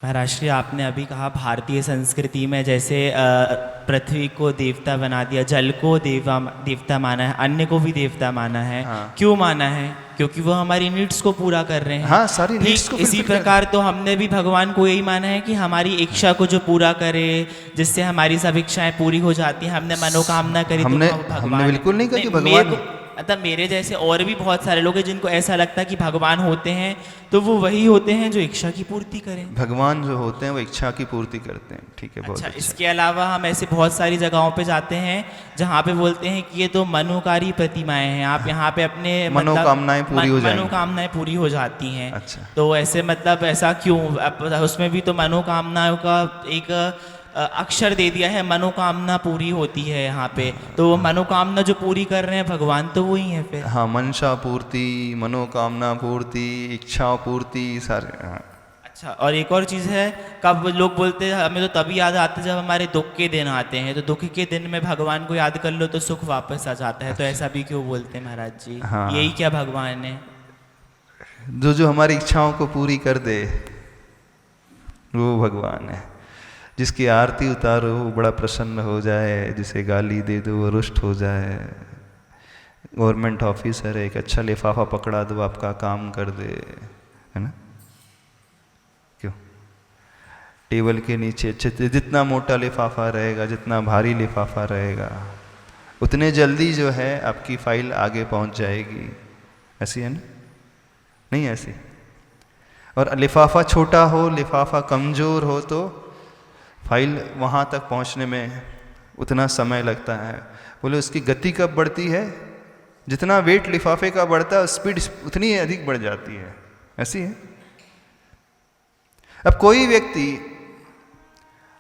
महाराष्ट्री, आपने अभी कहा भारतीय संस्कृति में जैसे पृथ्वी को देवता बना दिया, जल को देवता माना है, अन्न को भी देवता माना है। हाँ। क्यों माना है? क्योंकि वो हमारी नीड्स को पूरा कर रहे हैं। हाँ, सारी नीड्स को ठीक इसी fulfill कर रहे प्रकार तो हमने भी भगवान को यही माना है कि हमारी इच्छा को जो पूरा करे, जिससे हमारी सब इच्छाएं पूरी हो जाती हैं। हमने मनोकामना करी हमने तो भगवान हमने बिल्कुल नहीं कहा कि मेरे भगवान को मतलब मेरे जैसे और भी बहुत सारे लोग हैं जिनको ऐसा लगता है कि भगवान होते हैं तो वो वही होते हैं जो इच्छा की पूर्ति करें। भगवान जो होते हैं वो इच्छा की पूर्ति करते हैं। ठीक है, बहुत अच्छा, अच्छा। इसके अलावा हम ऐसे बहुत सारी जगहों पे जाते हैं जहाँ पे बोलते हैं कि ये तो मनोकारी प्रतिमाएं हैं, आप यहाँ पे अपने मनोकामनाएं पूरी हो जाएंगी। मनोकामनाएं पूरी हो जाती हैं। अच्छा। तो ऐसे मतलब ऐसा क्यों? उसमें भी तो मनोकामनाओं का एक अक्षर दे दिया है, मनोकामना पूरी होती है यहाँ पे। तो वो मनोकामना जो पूरी कर रहे हैं भगवान तो वही है फिर। हाँ, मनसा पूर्ति, मनोकामना पूर्ति, इच्छा पूर्ति, सारे। हाँ। अच्छा, और एक और चीज़ है, कब लोग बोलते हैं हमें तो तभी याद आते हैं जब हमारे दुख के दिन आते हैं, तो दुख के दिन में भगवान को याद कर लो तो सुख वापस आ जाता है। तो ऐसा भी क्यों बोलते हैं महाराज जी? हाँ। यही क्या भगवान है? जो जो हमारी इच्छाओं को पूरी कर दे वो भगवान है। जिसकी आरती उतारो वो बड़ा प्रसन्न हो जाए, जिसे गाली दे दो वो रुष्ट हो जाए। गवर्नमेंट ऑफिसर है, एक अच्छा लिफाफा पकड़ा दो आपका काम कर दे, है ना? क्यों? टेबल के नीचे अच्छे, जितना मोटा लिफाफा रहेगा, जितना भारी लिफाफा रहेगा, उतने जल्दी जो है आपकी फाइल आगे पहुंच जाएगी। ऐसी है ना? नहीं ऐसी? और लिफाफा छोटा हो, लिफाफा कमज़ोर हो तो फाइल वहाँ तक पहुँचने में उतना समय लगता है। बोले उसकी गति कब बढ़ती है? जितना वेट लिफाफे का बढ़ता है स्पीड उतनी अधिक बढ़ जाती है। ऐसी है? अब कोई व्यक्ति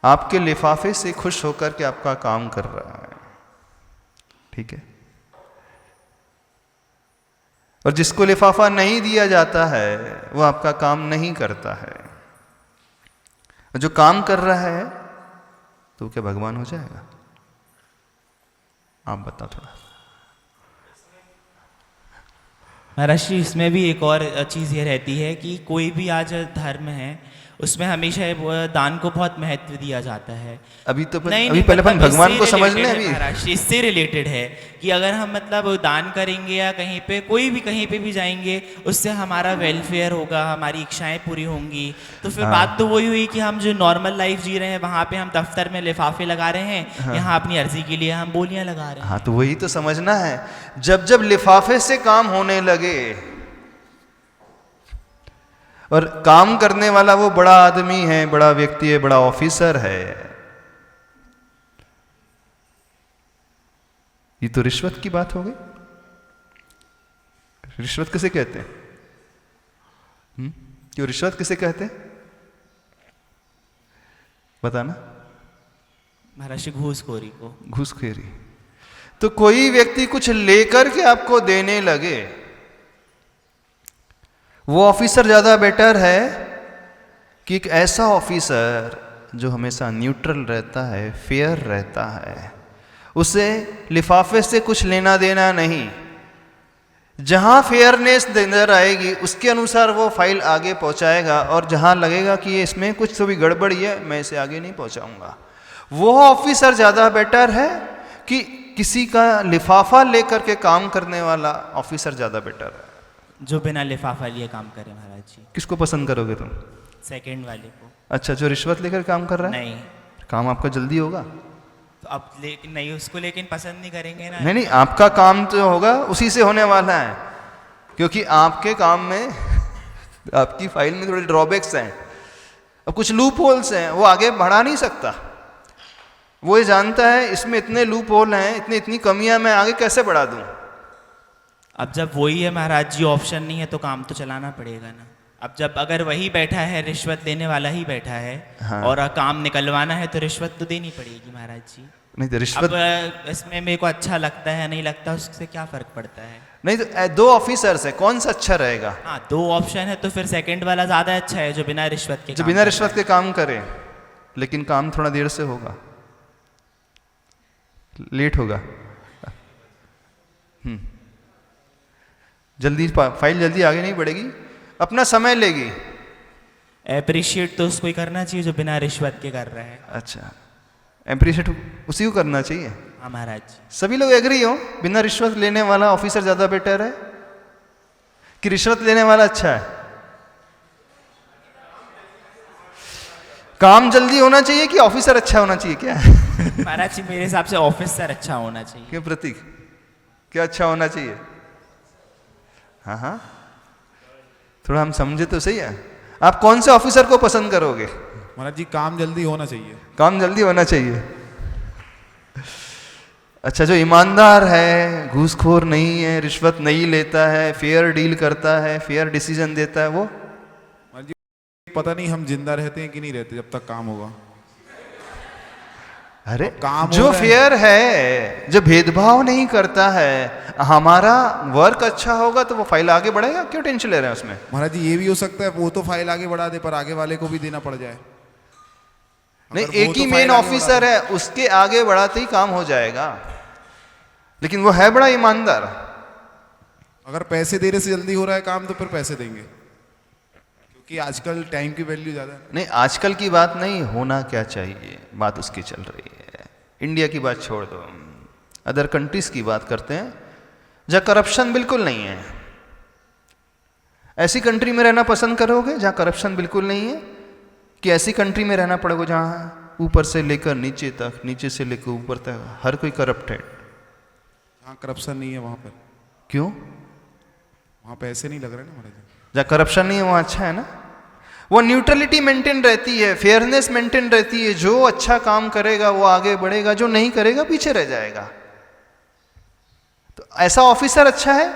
आपके लिफाफे से खुश होकर के आपका काम कर रहा है, ठीक है, और जिसको लिफाफा नहीं दिया जाता है वो आपका काम नहीं करता है। जो काम कर रहा है तो क्या भगवान हो जाएगा? आप बताओ थोड़ा। महाराज जी, इसमें भी एक और चीज़ ये रहती है कि कोई भी आज धर्म है उसमें हमेशा दान को बहुत महत्व दिया जाता है। अभी तो नहीं, अभी नहीं, पहले अपन मतलब भगवान को इससे समझ लें। related है अभी महाराज, इससे रिलेटेड है कि अगर हम मतलब दान करेंगे या कहीं पे कोई भी कहीं पे भी जाएंगे, उससे हमारा वेलफेयर होगा, हमारी इच्छाएं पूरी होंगी। तो फिर बात तो वही हुई कि हम जो नॉर्मल लाइफ जी रहे हैं वहाँ पे हम दफ्तर में लिफाफे लगा रहे हैं, यहाँ अपनी अर्जी के लिए हम बोलियां लगा रहे हैं। हाँ, तो वही तो समझना है। जब जब लिफाफे से काम होने लगे और काम करने वाला वो बड़ा आदमी है, बड़ा व्यक्ति है, बड़ा ऑफिसर है, ये तो रिश्वत की बात हो गई। रिश्वत किसे कहते हैं? क्यों रिश्वत किसे कहते हैं? बताना। महाराज, घूसखोरी को। घूसखोरी। तो कोई व्यक्ति कुछ लेकर के आपको देने लगे, वो ऑफिसर ज्यादा बेटर है कि एक ऐसा ऑफिसर जो हमेशा न्यूट्रल रहता है, फेयर रहता है, उसे लिफाफे से कुछ लेना देना नहीं। जहां फेयरनेस नजर आएगी उसके अनुसार वो फाइल आगे पहुंचाएगा, और जहां लगेगा कि ये इसमें कुछ तो भी गड़बड़ी है, मैं इसे आगे नहीं पहुंचाऊंगा। वो ऑफिसर ज्यादा बेटर है कि किसी का लिफाफा लेकर के काम करने वाला ऑफिसर ज्यादा बेटर है। जो बिना लिफाफा लिए काम करे महाराज जी। किसको पसंद करोगे तुम? सेकंड वाले को। अच्छा, जो रिश्वत लेकर काम कर रहा है? नहीं, काम आपका जल्दी होगा? तो अब लेकिन नहीं, उसको लेकिन पसंद नहीं करेंगे ना। नहीं, आपका काम तो होगा उसी से होने वाला है, क्योंकि आपके काम में आपकी फाइल में थोड़े ड्रॉबैक्स हैं और कुछ लूप होल्स हैं, वो आगे बढ़ा नहीं सकता। वो ये जानता है इसमें इतने लूप होल हैं, इतनी कमियां, मैं आगे कैसे बढ़ा दूं। अब जब वही है महाराज जी, ऑप्शन नहीं है तो काम तो चलाना पड़ेगा ना। अब जब अगर वही बैठा है, रिश्वत देने वाला ही बैठा है, हाँ। और काम निकलवाना है तो रिश्वत तो देनी पड़ेगी महाराज जी। नहीं तो रिश्वत, अब इसमें मेरे को अच्छा लगता है नहीं लगता, उससे क्या फर्क पड़ता है? नहीं तो दो ऑफिसर्स है, कौन सा अच्छा रहेगा? हाँ, दो ऑप्शन है तो फिर सेकंड वाला ज्यादा अच्छा है, जो बिना रिश्वत के जो बिना रिश्वत के काम करे, लेकिन काम थोड़ा देर से होगा, लेट होगा, जल्दी फाइल जल्दी आगे नहीं बढ़ेगी, अपना समय लेगी। अप्रिशिएट तो उसको ही करना चाहिए जो बिना रिश्वत के कर रहा है। अच्छा, अप्रिशिएट उसी को करना चाहिए। हाँ महाराज। सभी लोग एग्री हो बिना रिश्वत लेने वाला ऑफिसर ज्यादा बेटर है कि रिश्वत लेने वाला अच्छा है? काम जल्दी होना चाहिए कि ऑफिसर अच्छा होना चाहिए? क्या महाराज जी मेरे हिसाब से ऑफिसर अच्छा होना चाहिए। क्यों प्रतीक, क्या अच्छा होना चाहिए? हाँ हाँ, थोड़ा हम समझे तो सही है। आप कौन से ऑफिसर को पसंद करोगे? महाराज जी काम जल्दी होना चाहिए। काम जल्दी होना चाहिए। अच्छा, जो ईमानदार है, घूसखोर नहीं है, रिश्वत नहीं लेता है, फेयर डील करता है, फेयर डिसीजन देता है, वो? महाराज जी पता नहीं हम जिंदा रहते हैं कि नहीं रहते जब तक काम होगा। अरे काम जो हो रहा है। फेयर है, जो भेदभाव नहीं करता है, हमारा वर्क अच्छा होगा तो वो फाइल आगे बढ़ेगा। क्यों टेंशन ले रहे हैं उसमें? महाराज जी ये भी हो सकता है वो तो फाइल आगे बढ़ा दे पर आगे वाले को भी देना पड़ जाए। नहीं, अगर वो एक तो ही फाइल मेन आगे बढ़ा ऑफिसर दे। है, उसके आगे बढ़ाते ही काम हो जाएगा, लेकिन वो है बड़ा ईमानदार। अगर पैसे देने से जल्दी हो रहा है काम तो फिर पैसे देंगे, क्योंकि आजकल टाइम की वैल्यू ज्यादा है। नहीं, आजकल की बात नहीं, होना क्या चाहिए बात उसकी चल रही है। इंडिया की बात छोड़ दो, अदर कंट्रीज की बात करते हैं जहाँ करप्शन बिल्कुल नहीं है। ऐसी कंट्री में रहना पसंद करोगे जहाँ करप्शन बिल्कुल नहीं है, कि ऐसी कंट्री में रहना पड़ेगा जहाँ ऊपर से लेकर नीचे तक, नीचे से लेकर ऊपर तक हर कोई करप्टेड? जहाँ करप्शन नहीं है वहां पर, क्यों? वहां पैसे नहीं लग रहे ना महाराज जी। जहाँ करप्शन नहीं है वहाँ अच्छा है ना। वो न्यूट्रलिटी मेंटेन रहती है, फेयरनेस मेंटेन रहती है। जो अच्छा काम करेगा वो आगे बढ़ेगा, जो नहीं करेगा पीछे रह जाएगा। तो ऐसा ऑफिसर अच्छा है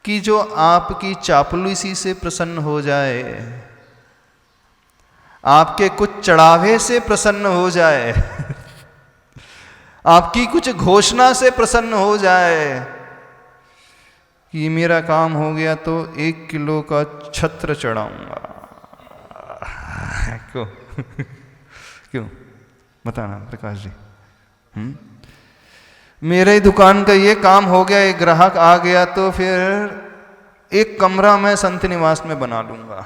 कि जो आपकी चापलूसी से प्रसन्न हो जाए, आपके कुछ चढ़ावे से प्रसन्न हो जाए, आपकी कुछ घोषणा से प्रसन्न हो जाए कि मेरा काम हो गया तो 1 किलो का छत्र चढ़ाऊंगा। क्यों? क्यों बताना प्रकाश जी? मेरे दुकान का ये काम हो गया, एक ग्राहक आ गया तो फिर एक कमरा मैं संत निवास में बना लूंगा।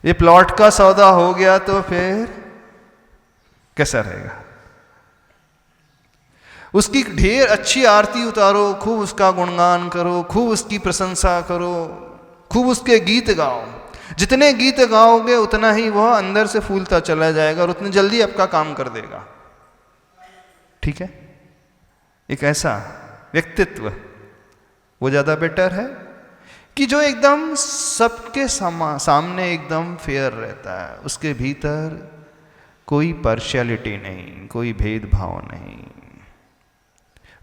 ये प्लॉट का सौदा हो गया तो फिर कैसा रहेगा? उसकी ढेर अच्छी आरती उतारो, खूब उसका गुणगान करो, खूब उसकी प्रशंसा करो, खूब उसके गीत गाओ। जितने गीत गाओगे उतना ही वह अंदर से फूलता चला जाएगा और उतनी जल्दी आपका काम कर देगा। ठीक है? एक ऐसा व्यक्तित्व वो ज्यादा बेटर है कि जो एकदम सबके सामने एकदम फेयर रहता है, उसके भीतर कोई पार्शियलिटी नहीं, कोई भेदभाव नहीं।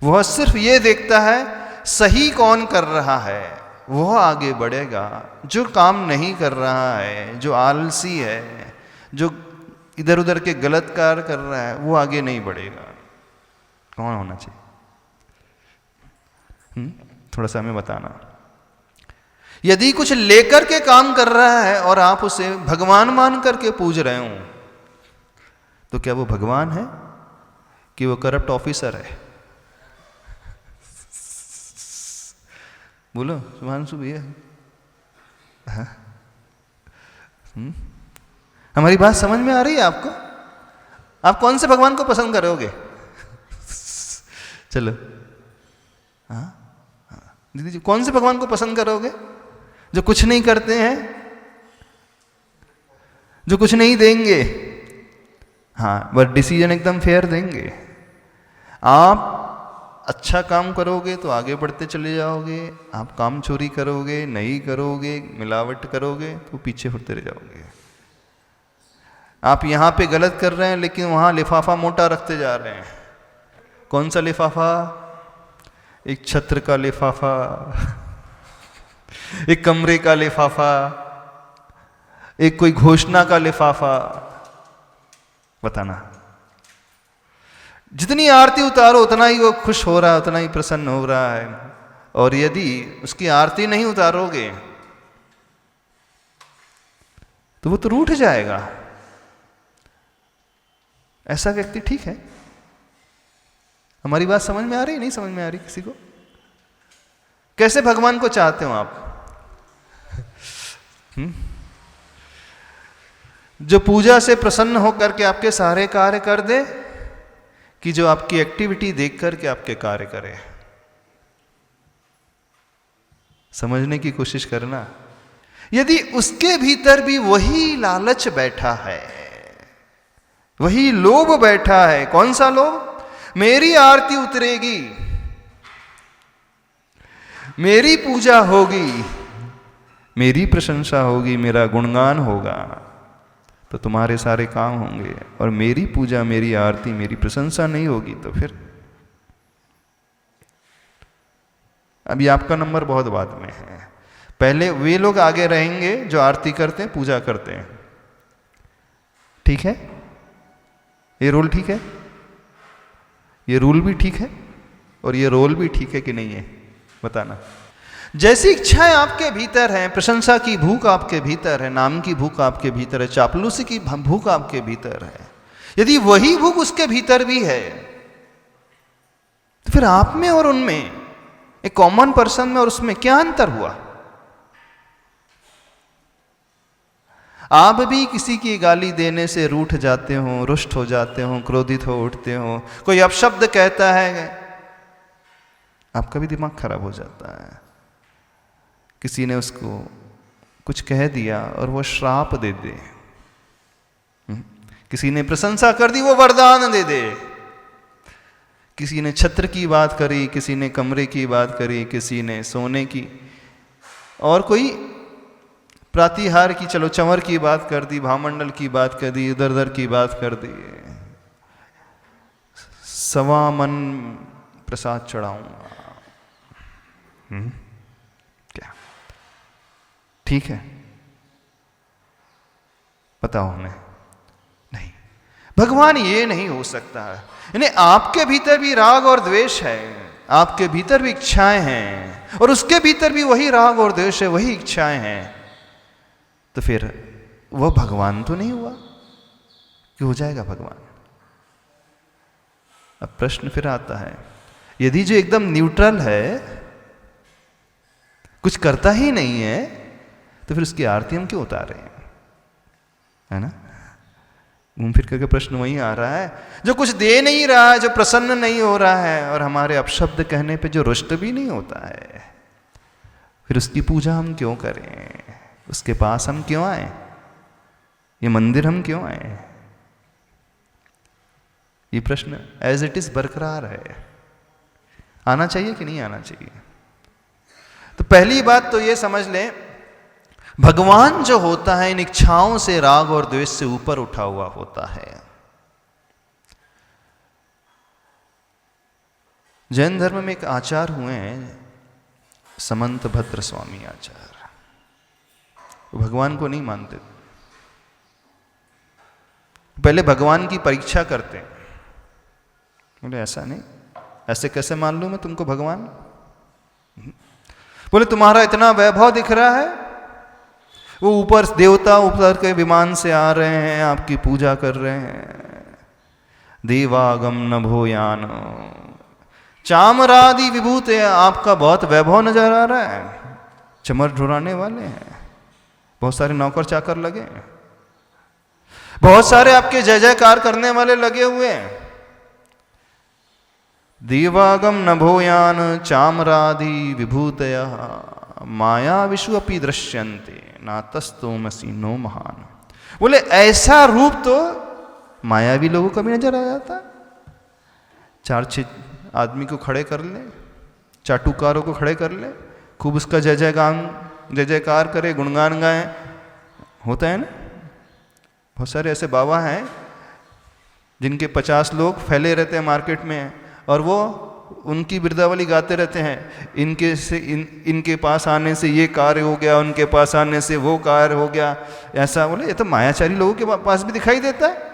वह सिर्फ ये देखता है सही कौन कर रहा है, वह आगे बढ़ेगा। जो काम नहीं कर रहा है, जो आलसी है, जो इधर उधर के गलत कार्य कर रहा है, वो आगे नहीं बढ़ेगा। कौन होना चाहिए? थोड़ा सा हमें बताना। यदि कुछ लेकर के काम कर रहा है और आप उसे भगवान मान करके पूज रहे हो, तो क्या वो भगवान है कि वो करप्ट ऑफिसर है? बोलो सुभांशु भैया। हाँ? हमारी बात समझ में आ रही है आपको? आप कौन से भगवान को पसंद करोगे? चलो, हाँ दीदी जी, कौन से भगवान को पसंद करोगे? जो कुछ नहीं करते हैं, जो कुछ नहीं देंगे, हाँ बस डिसीजन एकदम फेयर देंगे। आप अच्छा काम करोगे तो आगे बढ़ते चले जाओगे, आप काम चोरी करोगे, नहीं करोगे, मिलावट करोगे तो पीछे होते रह जाओगे। आप यहाँ पे गलत कर रहे हैं लेकिन वहाँ लिफाफा मोटा रखते जा रहे हैं। कौन सा लिफाफा? एक छत्र का लिफाफा, एक कमरे का लिफाफा, एक कोई घोषणा का लिफाफा। बताना, जितनी आरती उतारो उतना ही वो खुश हो रहा है, उतना ही प्रसन्न हो रहा है। और यदि उसकी आरती नहीं उतारोगे तो वो तो रूठ जाएगा। ऐसा व्यक्ति ठीक है? हमारी बात समझ में आ रही? नहीं समझ में आ रही किसी को? कैसे भगवान को चाहते हो आप? जो पूजा से प्रसन्न होकर के आपके सारे कार्य कर दे, कि जो आपकी एक्टिविटी देख करके आपके कार्य करे? समझने की कोशिश करना। यदि उसके भीतर भी वही लालच बैठा है, वही लोभ बैठा है, कौन सा लोभ? मेरी आरती उतरेगी, मेरी पूजा होगी, मेरी प्रशंसा होगी, मेरा गुणगान होगा, तो तुम्हारे सारे काम होंगे। और मेरी पूजा, मेरी आरती, मेरी प्रशंसा नहीं होगी तो फिर अभी आपका नंबर बहुत बाद में है। पहले वे लोग आगे रहेंगे जो आरती करते हैं, पूजा करते हैं। ठीक है? ये रोल ठीक है? ये रूल भी ठीक है और ये रोल भी ठीक है कि नहीं है? बताना। जैसी इच्छाएं आपके भीतर हैं, प्रशंसा की भूख आपके भीतर है, नाम की भूख आपके भीतर है, चापलूसी की भूख आपके भीतर है, यदि वही भूख उसके भीतर भी है, तो फिर आप में और उनमें, एक कॉमन पर्सन में और उसमें क्या अंतर हुआ? आप भी किसी की गाली देने से रूठ जाते हो, रुष्ट हो जाते हो, क्रोधित हो उठते हो, कोई अपशब्द कहता है, आपका भी दिमाग खराब हो जाता है। किसी ने उसको कुछ कह दिया और वो श्राप दे दे, किसी ने प्रशंसा कर दी वो वरदान दे दे, किसी ने छत्र की बात करी, किसी ने कमरे की बात करी, किसी ने सोने की, और कोई प्रातिहार की, चलो चंवर की बात कर दी, भामंडल की बात कर दी, इधर उधर की बात कर दी। सवा मन प्रसाद चढ़ाऊंगा, क्या ठीक है? बताओ हमें। नहीं, भगवान ये नहीं हो सकता है। यानी आपके भीतर भी राग और द्वेष है, आपके भीतर भी इच्छाएं हैं, और उसके भीतर भी वही राग और द्वेष है, वही इच्छाएं हैं, तो फिर वह भगवान तो नहीं हुआ कि हो जाएगा भगवान? अब प्रश्न फिर आता है, यदि जो एकदम न्यूट्रल है, कुछ करता ही नहीं है, तो फिर उसकी आरती हम क्यों उतार रहे हैं? है ना? घूम फिर करके प्रश्न वही आ रहा है, जो कुछ दे नहीं रहा है, जो प्रसन्न नहीं हो रहा है, और हमारे अपशब्द कहने पे जो रुष्ट भी नहीं होता है, फिर उसकी पूजा हम क्यों करें? उसके पास हम क्यों आए? ये मंदिर हम क्यों आए? ये प्रश्न एज इट इज बरकरार है। आना चाहिए कि नहीं आना चाहिए? तो पहली बात तो ये समझ लें, भगवान जो होता है इन इच्छाओं से, राग और द्वेष से ऊपर उठा हुआ होता है। जैन धर्म में एक आचार हुए हैं, समंत भद्र स्वामी आचार, भगवान को नहीं मानते। पहले भगवान की परीक्षा करते हैं, बोले ऐसा नहीं, ऐसे कैसे मान लूं मैं तुमको भगवान? बोले तुम्हारा इतना वैभव दिख रहा है, वो ऊपर देवता ऊपर के विमान से आ रहे हैं, आपकी पूजा कर रहे हैं, देवागम नभोयान चामरादि विभूत है, आपका बहुत वैभव नजर आ रहा है, चमर ढुराने वाले हैं, बहुत सारे नौकर चाकर लगे हैं, बहुत सारे आपके जय जयकार करने वाले लगे हुए हैं। देवागम नभोयान चामरादि विभूतय माया विश्व अपि दृश्यन्ते नातस्तोमसि नो महान। बोले ऐसा रूप तो मायावी लोगों का भी नजर आ जाता। 4-6 आदमी को खड़े कर ले, चाटुकारों को खड़े कर ले, खूब उसका जय जयकार करे, गुणगान गाएं, होता है ना? बहुत सारे ऐसे बाबा हैं जिनके 50 लोग फैले रहते हैं मार्केट में, और वो उनकी बिरदावली गाते रहते हैं, इनके पास आने से ये कार्य हो गया, उनके पास आने से वो कार्य हो गया, ऐसा। बोले ये तो मायाचारी लोगों के पास भी दिखाई देता है।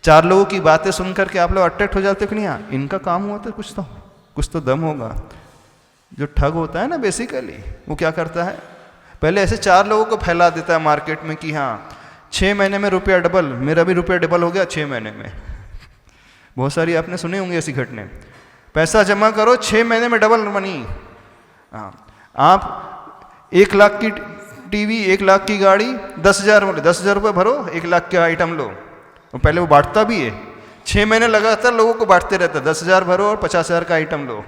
4 लोगों की बातें सुन करके आप लोग अट्रैक्ट हो जाते हो कि नहीं? हाँ, इनका काम हुआ तो कुछ तो दम होगा। जो ठग होता है ना बेसिकली, वो क्या करता है, पहले ऐसे 4 लोगों को फैला देता है मार्केट में कि हाँ 6 महीने में रुपया डबल, मेरा भी रुपया डबल हो गया 6 महीने में। बहुत सारी आपने सुने होंगे ऐसी घटने, पैसा जमा करो 6 महीने में डबल मनी। हाँ, आप 1 लाख की टीवी, 1 लाख की गाड़ी, 10,000 बोले 10,000 रुपये भरो, 1 लाख का आइटम लो। और पहले वो बांटता भी है, 6 महीने लगातार लोगों को बांटते रहता है, 10,000 भरो और 50,000 का आइटम लो।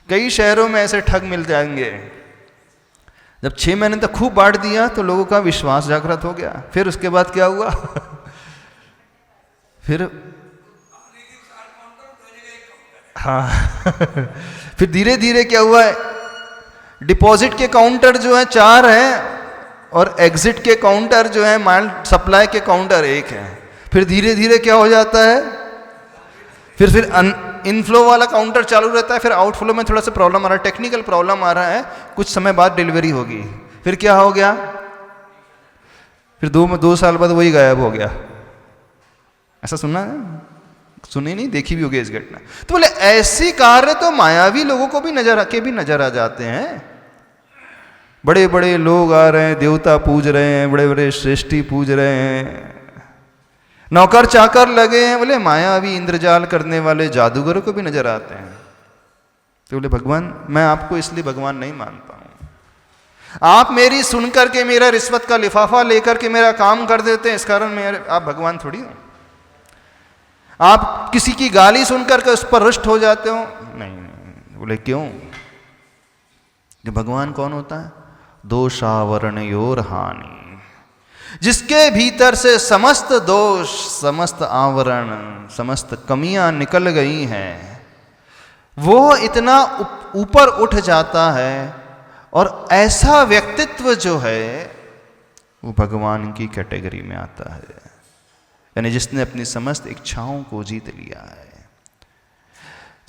कई शहरों में ऐसे ठग मिल जाएंगे। जब 6 महीने तक खूब बांट दिया तो लोगों का विश्वास जागृत हो गया। फिर उसके बाद क्या हुआ फिर हाँ फिर धीरे धीरे क्या हुआ है, डिपॉजिट के काउंटर जो है 4 हैं और एग्जिट के काउंटर जो है, माल सप्लाई के काउंटर 1 है। फिर धीरे धीरे क्या हो जाता है, फिर इनफ्लो वाला काउंटर चालू रहता है, फिर आउटफ्लो में थोड़ा सा प्रॉब्लम आ रहा है, टेक्निकल प्रॉब्लम आ रहा है, कुछ समय बाद डिलीवरी होगी। फिर क्या हो गया, फिर 2 साल बाद वही गायब हो गया। ऐसा सुना है? सुनी नहीं, देखी भी होगी इस घटना। तो बोले ऐसी कार्य तो मायावी लोगों को भी नजर आ जाते हैं। बड़े बड़े लोग आ रहे हैं, देवता पूज रहे हैं, बड़े बड़े श्रेष्ठी पूज रहे हैं, नौकर चाकर लगे हैं, बोले मायावी इंद्रजाल करने वाले जादूगरों को भी नजर आते हैं। तो बोले भगवान, मैं आपको इसलिए भगवान नहीं मानता हूं। आप मेरी सुनकर के, मेरा रिश्वत का लिफाफा लेकर के मेरा काम कर देते हैं, इस कारण आप भगवान थोड़ी हो। आप किसी की गाली सुनकर के उस पर रुष्ट हो जाते हो, नहीं। बोले क्यों? जो भगवान कौन होता है? दोषावरण योर हानि, जिसके भीतर से समस्त दोष, समस्त आवरण, समस्त कमियां निकल गई हैं, वो इतना ऊपर उठ जाता है और ऐसा व्यक्तित्व जो है वो भगवान की कैटेगरी में आता है। यानी जिसने अपनी समस्त इच्छाओं को जीत लिया है,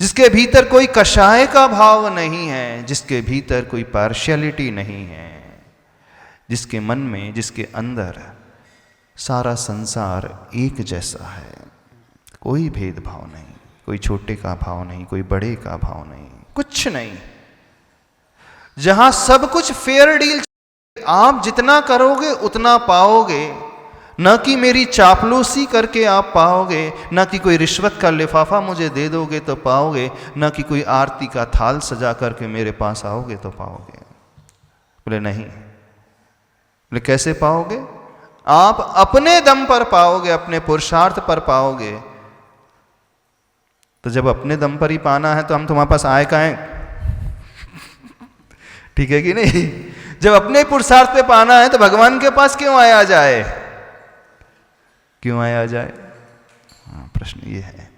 जिसके भीतर कोई कषाय का भाव नहीं है, जिसके भीतर कोई पार्शियलिटी नहीं है, जिसके मन में, जिसके अंदर सारा संसार एक जैसा है, कोई भेदभाव नहीं, कोई छोटे का भाव नहीं, कोई बड़े का भाव नहीं, कुछ नहीं, जहां सब कुछ फेयर डील, आप जितना करोगे उतना पाओगे, न कि मेरी चापलूसी करके आप पाओगे, न कि कोई रिश्वत का लिफाफा मुझे दे दोगे तो पाओगे, न कि कोई आरती का थाल सजा करके मेरे पास आओगे तो पाओगे। बोले नहीं। बोले कैसे पाओगे? आप अपने दम पर पाओगे, अपने पुरुषार्थ पर पाओगे। तो जब अपने दम पर ही पाना है तो हम तुम्हारे पास आए काहे? ठीक है कि नहीं? जब अपने पुरुषार्थ पे पाना है तो भगवान के पास क्यों आया जाए? क्यों आया जाए? हाँ, प्रश्न ये है।